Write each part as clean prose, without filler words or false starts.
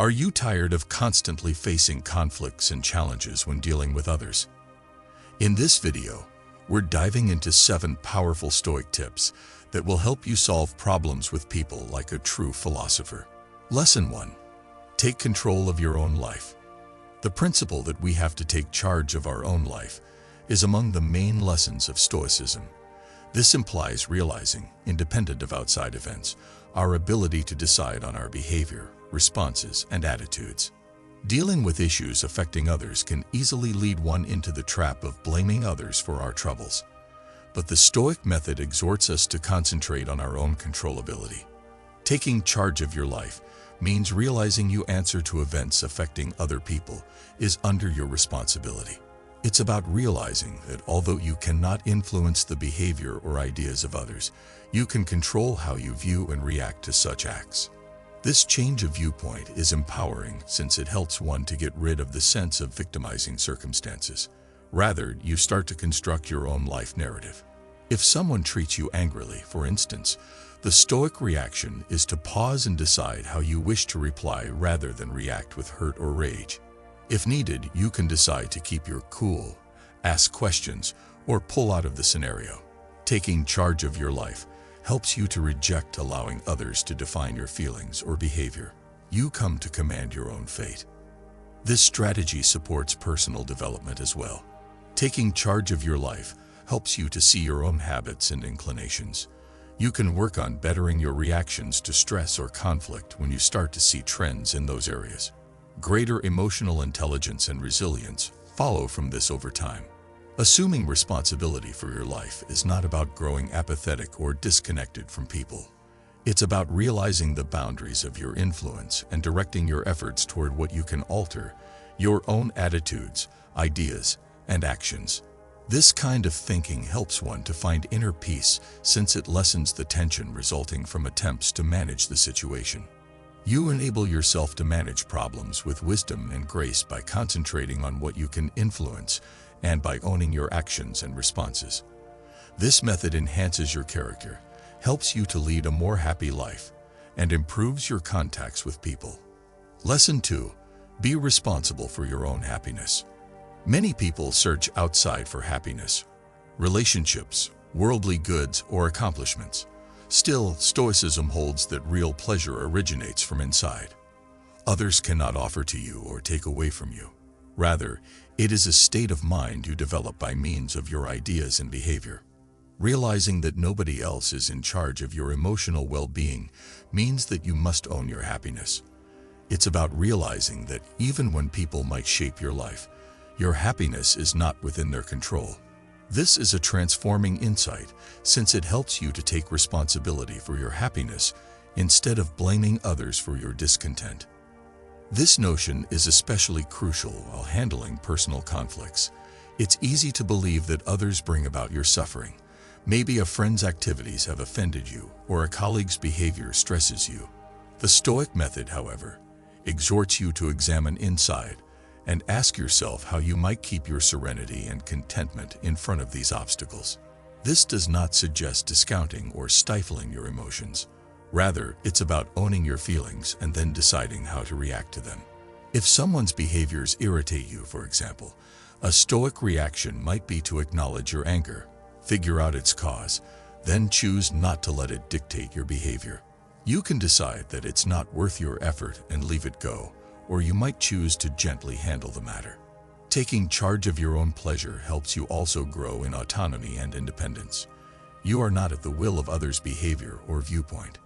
Are you tired of constantly facing conflicts and challenges when dealing with others? In this video, we're diving into 7 powerful Stoic tips that will help you solve problems with people like a true philosopher. Lesson 1. Take control of your own life. The principle that we have to take charge of our own life is among the main lessons of Stoicism. This implies realizing, independent of outside events, our ability to decide on our behavior, responses, and attitudes. Dealing with issues affecting others can easily lead one into the trap of blaming others for our troubles. But the Stoic method exhorts us to concentrate on our own controllability. Taking charge of your life means realizing you answer to events affecting other people is under your responsibility. It's about realizing that although you cannot influence the behavior or ideas of others, you can control how you view and react to such acts. This change of viewpoint is empowering since it helps one to get rid of the sense of victimizing circumstances. Rather, you start to construct your own life narrative. If someone treats you angrily, for instance, the Stoic reaction is to pause and decide how you wish to reply rather than react with hurt or rage. If needed, you can decide to keep your cool, ask questions, or pull out of the scenario. Taking charge of your life helps you to reject allowing others to define your feelings or behavior. You come to command your own fate. This strategy supports personal development as well. Taking charge of your life helps you to see your own habits and inclinations. You can work on bettering your reactions to stress or conflict when you start to see trends in those areas. Greater emotional intelligence and resilience follow from this over time. Assuming responsibility for your life is not about growing apathetic or disconnected from people. It's about realizing the boundaries of your influence and directing your efforts toward what you can alter, your own attitudes, ideas, and actions. This kind of thinking helps one to find inner peace since it lessens the tension resulting from attempts to manage the situation. You enable yourself to manage problems with wisdom and grace by concentrating on what you can influence and by owning your actions and responses. This method enhances your character, helps you to lead a more happy life, and improves your contacts with people. Lesson 2. Be responsible for your own happiness. Many people search outside for happiness, relationships, worldly goods, or accomplishments. Still, Stoicism holds that real pleasure originates from inside. Others cannot offer to you or take away from you. Rather, it is a state of mind you develop by means of your ideas and behavior. Realizing that nobody else is in charge of your emotional well-being means that you must own your happiness. It's about realizing that even when people might shape your life, your happiness is not within their control. This is a transforming insight since it helps you to take responsibility for your happiness instead of blaming others for your discontent. This notion is especially crucial while handling personal conflicts. It's easy to believe that others bring about your suffering. Maybe a friend's activities have offended you or a colleague's behavior stresses you. The Stoic method, however, exhorts you to examine inside and ask yourself how you might keep your serenity and contentment in front of these obstacles. This does not suggest discounting or stifling your emotions. Rather, it's about owning your feelings and then deciding how to react to them. If someone's behaviors irritate you, for example, a Stoic reaction might be to acknowledge your anger, figure out its cause, then choose not to let it dictate your behavior. You can decide that it's not worth your effort and leave it go, or you might choose to gently handle the matter. Taking charge of your own pleasure helps you also grow in autonomy and independence. You are not at the will of others' behavior or viewpoint.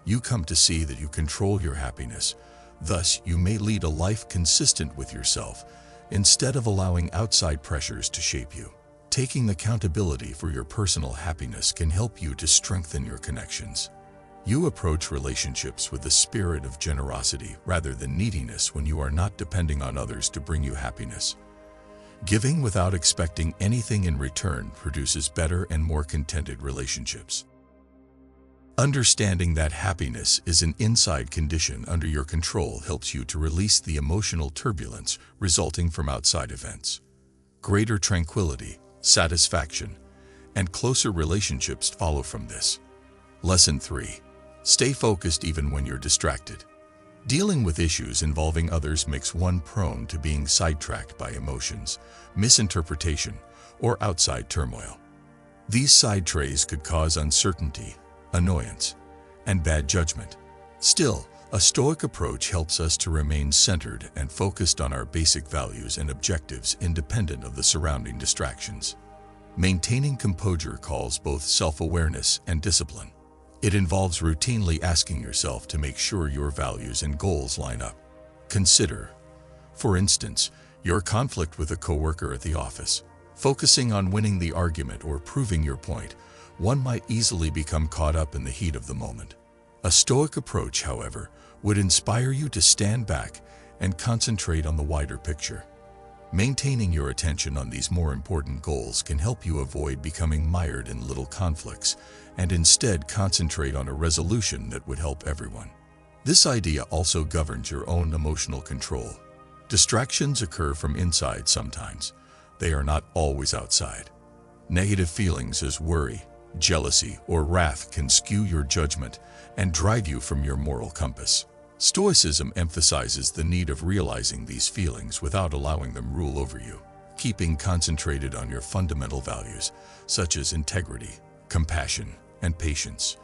You come to see that you control your happiness. Thus, you may lead a life consistent with yourself instead of allowing outside pressures to shape you. Taking accountability for your personal happiness can help you to strengthen your connections. You approach relationships with a spirit of generosity rather than neediness when you are not depending on others to bring you happiness. Giving without expecting anything in return produces better and more contented relationships. Understanding that happiness is an inside condition under your control helps you to release the emotional turbulence resulting from outside events. Greater tranquility, satisfaction, and closer relationships follow from this. Lesson 3. Stay focused even when you're distracted. Dealing with issues involving others makes one prone to being sidetracked by emotions, misinterpretation, or outside turmoil. These side trays could cause uncertainty, annoyance, and bad judgment. Still, a Stoic approach helps us to remain centered and focused on our basic values and objectives independent of the surrounding distractions. Maintaining composure calls both self-awareness and discipline. It involves routinely asking yourself to make sure your values and goals line up. Consider, for instance, your conflict with a coworker at the office. Focusing on winning the argument or proving your point, one might easily become caught up in the heat of the moment. A Stoic approach, however, would inspire you to stand back and concentrate on the wider picture. Maintaining your attention on these more important goals can help you avoid becoming mired in little conflicts and instead concentrate on a resolution that would help everyone. This idea also governs your own emotional control. Distractions occur from inside sometimes. They are not always outside. Negative feelings as worry, jealousy, or wrath can skew your judgment and drive you from your moral compass. Stoicism emphasizes the need of realizing these feelings without allowing them rule over you. Keeping concentrated on your fundamental values, such as integrity, compassion, and patience,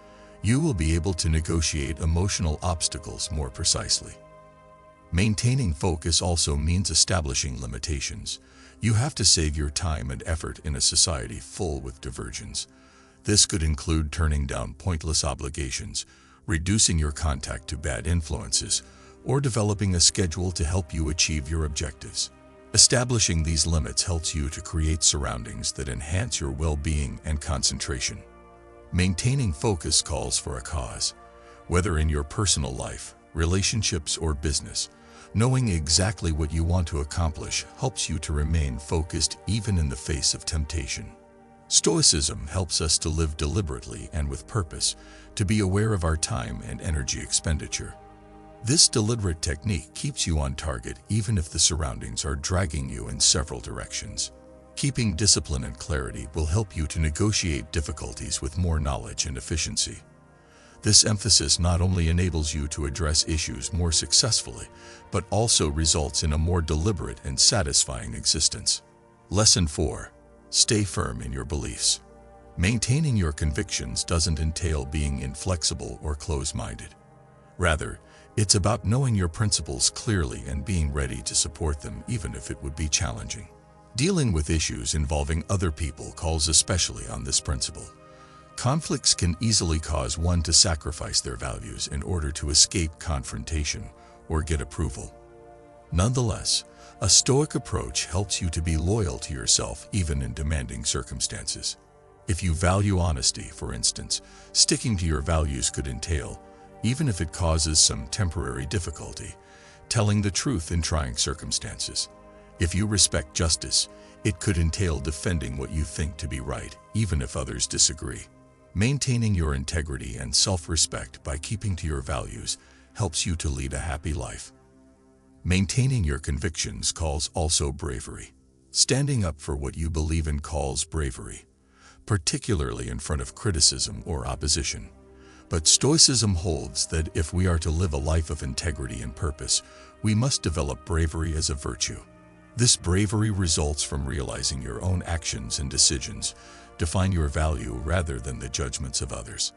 you will be able to negotiate emotional obstacles more precisely. Maintaining focus also means establishing limitations. You have to save your time and effort in a society full with diversions. This could include turning down pointless obligations, reducing your contact to bad influences, or developing a schedule to help you achieve your objectives. Establishing these limits helps you to create surroundings that enhance your well-being and concentration. Maintaining focus calls for a cause. Whether in your personal life, relationships, or business, knowing exactly what you want to accomplish helps you to remain focused even in the face of temptation. Stoicism helps us to live deliberately and with purpose, to be aware of our time and energy expenditure. This deliberate technique keeps you on target even if the surroundings are dragging you in several directions. Keeping discipline and clarity will help you to negotiate difficulties with more knowledge and efficiency. This emphasis not only enables you to address issues more successfully, but also results in a more deliberate and satisfying existence. Lesson 4. Stay firm in your beliefs. Maintaining your convictions doesn't entail being inflexible or close-minded. Rather, it's about knowing your principles clearly and being ready to support them even if it would be challenging. Dealing with issues involving other people calls especially on this principle. Conflicts can easily cause one to sacrifice their values in order to escape confrontation or get approval. Nonetheless, a Stoic approach helps you to be loyal to yourself even in demanding circumstances. If you value honesty, for instance, sticking to your values could entail, even if it causes some temporary difficulty, telling the truth in trying circumstances. If you respect justice, it could entail defending what you think to be right, even if others disagree. Maintaining your integrity and self-respect by keeping to your values helps you to lead a happy life. Maintaining your convictions calls also bravery. Standing up for what you believe in calls bravery, particularly in front of criticism or opposition. But Stoicism holds that if we are to live a life of integrity and purpose, we must develop bravery as a virtue. This bravery results from realizing your own actions and decisions define your value rather than the judgments of others.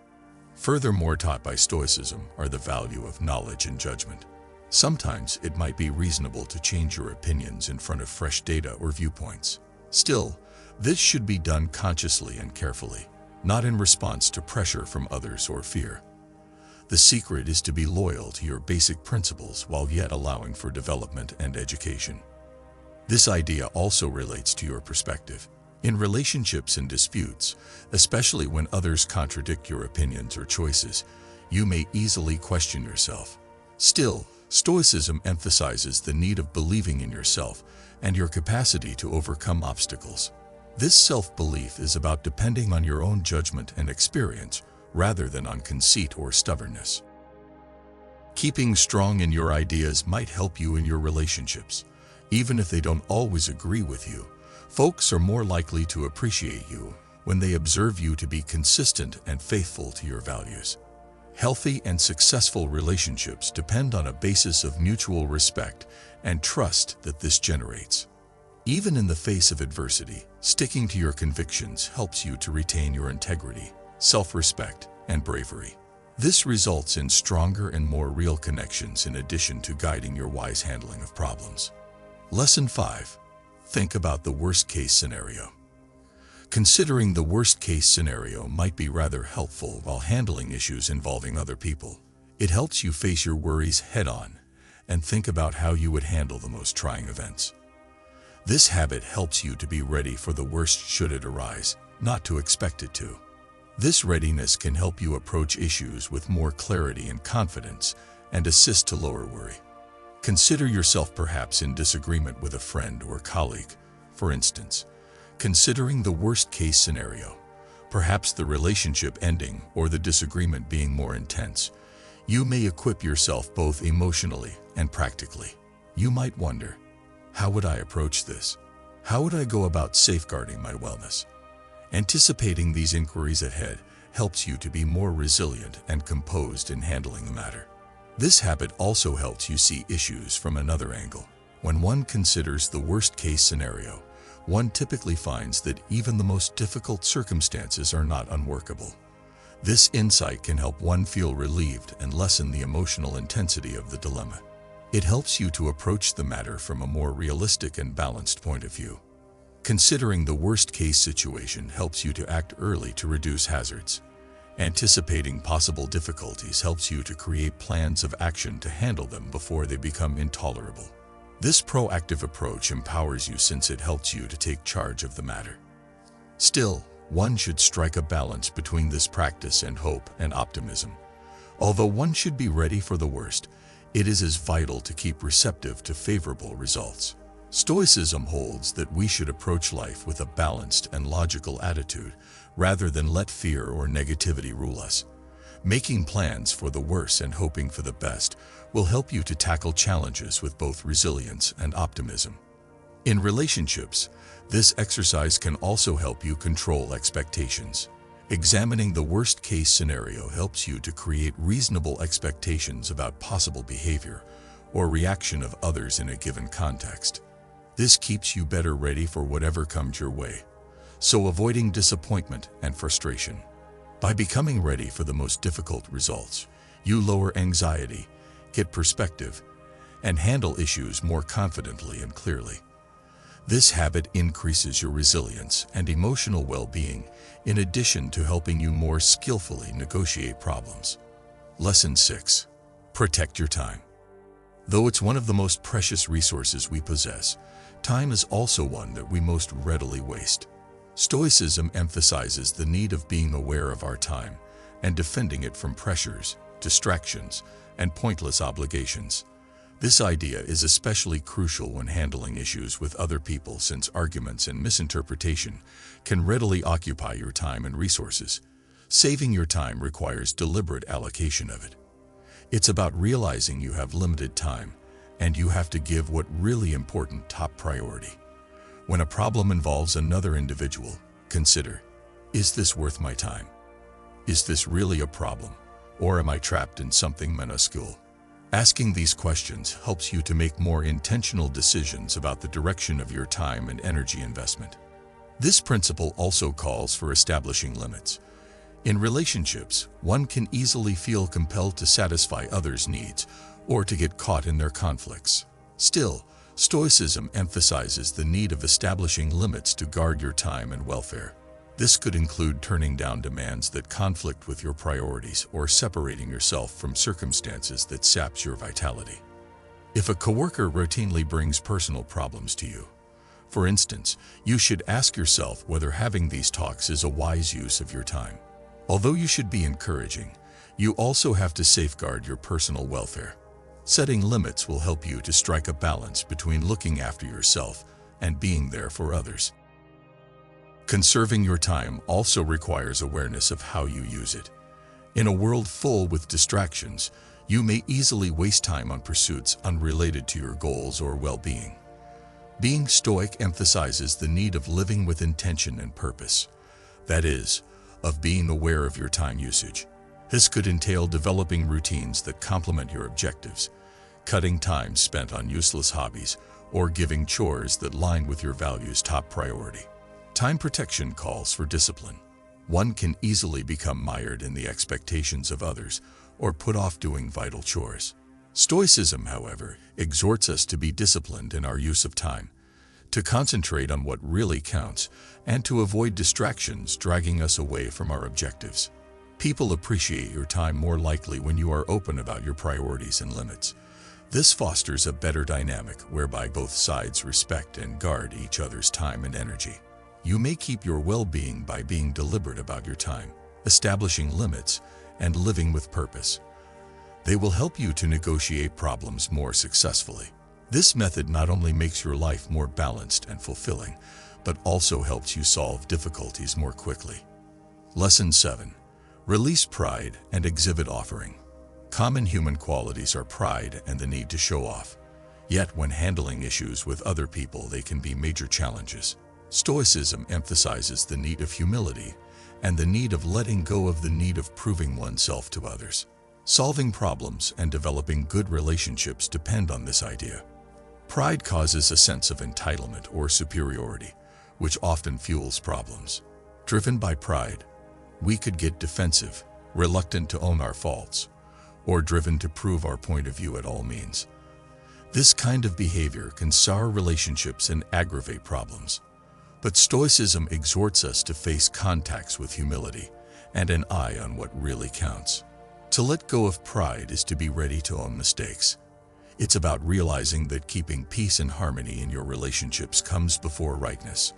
Furthermore, taught by Stoicism are the value of knowledge and judgment. Sometimes it might be reasonable to change your opinions in front of fresh data or viewpoints. Still, this should be done consciously and carefully, not in response to pressure from others or fear. The secret is to be loyal to your basic principles while yet allowing for development and education. This idea also relates to your perspective. In relationships and disputes, especially when others contradict your opinions or choices, you may easily question yourself. Still, Stoicism emphasizes the need of believing in yourself and your capacity to overcome obstacles. This self-belief is about depending on your own judgment and experience rather than on conceit or stubbornness. Keeping strong in your ideas might help you in your relationships. Even if they don't always agree with you, folks are more likely to appreciate you when they observe you to be consistent and faithful to your values. Healthy and successful relationships depend on a basis of mutual respect and trust that this generates. Even in the face of adversity, sticking to your convictions helps you to retain your integrity, self-respect, and bravery. This results in stronger and more real connections in addition to guiding your wise handling of problems. Lesson 5. Think about the worst-case scenario. Considering the worst-case scenario might be rather helpful while handling issues involving other people. It helps you face your worries head-on and think about how you would handle the most trying events. This habit helps you to be ready for the worst should it arise, not to expect it to. This readiness can help you approach issues with more clarity and confidence and assist to lower worry. Consider yourself perhaps in disagreement with a friend or colleague. For instance, considering the worst-case scenario, perhaps the relationship ending or the disagreement being more intense, you may equip yourself both emotionally and practically. You might wonder, how would I approach this? How would I go about safeguarding my wellness? Anticipating these inquiries ahead helps you to be more resilient and composed in handling the matter. This habit also helps you see issues from another angle. When one considers the worst-case scenario, one typically finds that even the most difficult circumstances are not unworkable. This insight can help one feel relieved and lessen the emotional intensity of the dilemma. It helps you to approach the matter from a more realistic and balanced point of view. Considering the worst-case situation helps you to act early to reduce hazards. Anticipating possible difficulties helps you to create plans of action to handle them before they become intolerable. This proactive approach empowers you since it helps you to take charge of the matter. Still, one should strike a balance between this practice and hope and optimism. Although one should be ready for the worst, it is as vital to keep receptive to favorable results. Stoicism holds that we should approach life with a balanced and logical attitude rather than let fear or negativity rule us. Making plans for the worst and hoping for the best will help you to tackle challenges with both resilience and optimism. In relationships, this exercise can also help you control expectations. Examining the worst-case scenario helps you to create reasonable expectations about possible behavior or reaction of others in a given context. This keeps you better ready for whatever comes your way, so avoiding disappointment and frustration. By becoming ready for the most difficult results, you lower anxiety, get perspective, and handle issues more confidently and clearly. This habit increases your resilience and emotional well-being, in addition to helping you more skillfully negotiate problems. Lesson 6. Protect your time. Though it's one of the most precious resources we possess, time is also one that we most readily waste. Stoicism emphasizes the need of being aware of our time and defending it from pressures, distractions, and pointless obligations. This idea is especially crucial when handling issues with other people, since arguments and misinterpretation can readily occupy your time and resources. Saving your time requires deliberate allocation of it. It's about realizing you have limited time and you have to give what really important top priority. When a problem involves another individual, consider, is this worth my time? Is this really a problem, or am I trapped in something minuscule? Asking these questions helps you to make more intentional decisions about the direction of your time and energy investment. This principle also calls for establishing limits. In relationships, one can easily feel compelled to satisfy others' needs or to get caught in their conflicts. Still, Stoicism emphasizes the need of establishing limits to guard your time and welfare. This could include turning down demands that conflict with your priorities or separating yourself from circumstances that saps your vitality. If a coworker routinely brings personal problems to you, for instance, you should ask yourself whether having these talks is a wise use of your time. Although you should be encouraging, you also have to safeguard your personal welfare. Setting limits will help you to strike a balance between looking after yourself and being there for others. Conserving your time also requires awareness of how you use it. In a world full with distractions, you may easily waste time on pursuits unrelated to your goals or well-being. Being Stoic emphasizes the need of living with intention and purpose. That is, of being aware of your time usage. This could entail developing routines that complement your objectives, cutting time spent on useless hobbies, or giving chores that line with your values' top priority. Time protection calls for discipline. One can easily become mired in the expectations of others or put off doing vital chores. Stoicism, however, exhorts us to be disciplined in our use of time, to concentrate on what really counts, and to avoid distractions dragging us away from our objectives. People appreciate your time more likely when you are open about your priorities and limits. This fosters a better dynamic whereby both sides respect and guard each other's time and energy. You may keep your well-being by being deliberate about your time, establishing limits, and living with purpose. They will help you to negotiate problems more successfully. This method not only makes your life more balanced and fulfilling, but also helps you solve difficulties more quickly. Lesson 7. Release pride and exhibit offering. Common human qualities are pride and the need to show off. Yet when handling issues with other people, they can be major challenges. Stoicism emphasizes the need of humility and the need of letting go of the need of proving oneself to others. Solving problems and developing good relationships depend on this idea. Pride causes a sense of entitlement or superiority, which often fuels problems. Driven by pride, we could get defensive, reluctant to own our faults, or driven to prove our point of view at all means. This kind of behavior can sour relationships and aggravate problems. But Stoicism exhorts us to face contacts with humility and an eye on what really counts. To let go of pride is to be ready to own mistakes. It's about realizing that keeping peace and harmony in your relationships comes before rightness.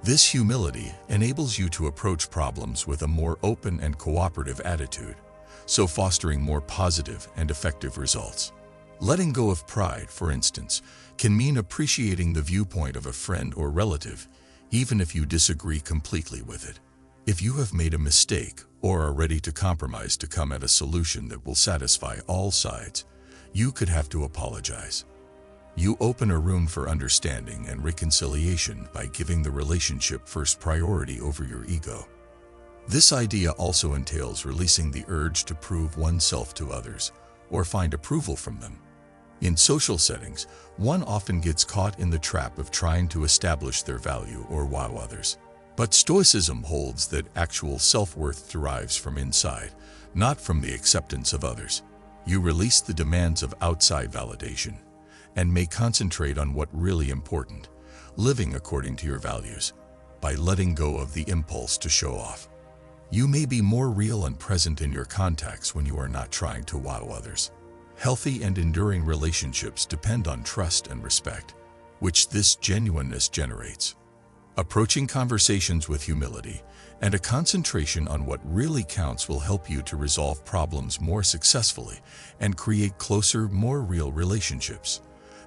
This humility enables you to approach problems with a more open and cooperative attitude, so fostering more positive and effective results. Letting go of pride, for instance, can mean appreciating the viewpoint of a friend or relative, even if you disagree completely with it. If you have made a mistake or are ready to compromise to come at a solution that will satisfy all sides, you could have to apologize. You open a room for understanding and reconciliation by giving the relationship first priority over your ego. This idea also entails releasing the urge to prove oneself to others or find approval from them. In social settings, one often gets caught in the trap of trying to establish their value or wow others. But Stoicism holds that actual self-worth derives from inside, not from the acceptance of others. You release the demands of outside validation and may concentrate on what really important, living according to your values, by letting go of the impulse to show off. You may be more real and present in your contacts when you are not trying to wow others. Healthy and enduring relationships depend on trust and respect, which this genuineness generates. Approaching conversations with humility and a concentration on what really counts will help you to resolve problems more successfully and create closer, more real relationships.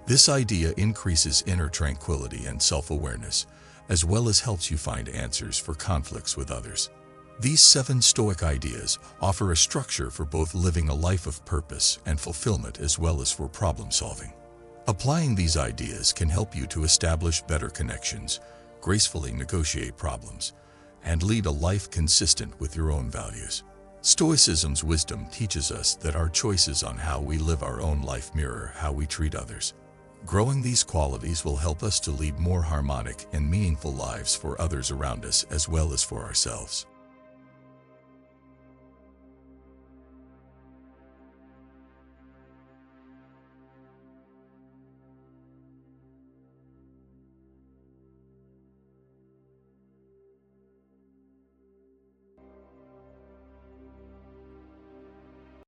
This idea increases inner tranquility and self-awareness, as well as helps you find answers for conflicts with others. These 7 Stoic ideas offer a structure for both living a life of purpose and fulfillment as well as for problem solving. Applying these ideas can help you to establish better connections, gracefully negotiate problems, and lead a life consistent with your own values. Stoicism's wisdom teaches us that our choices on how we live our own life mirror how we treat others. Growing these qualities will help us to lead more harmonic and meaningful lives for others around us as well as for ourselves.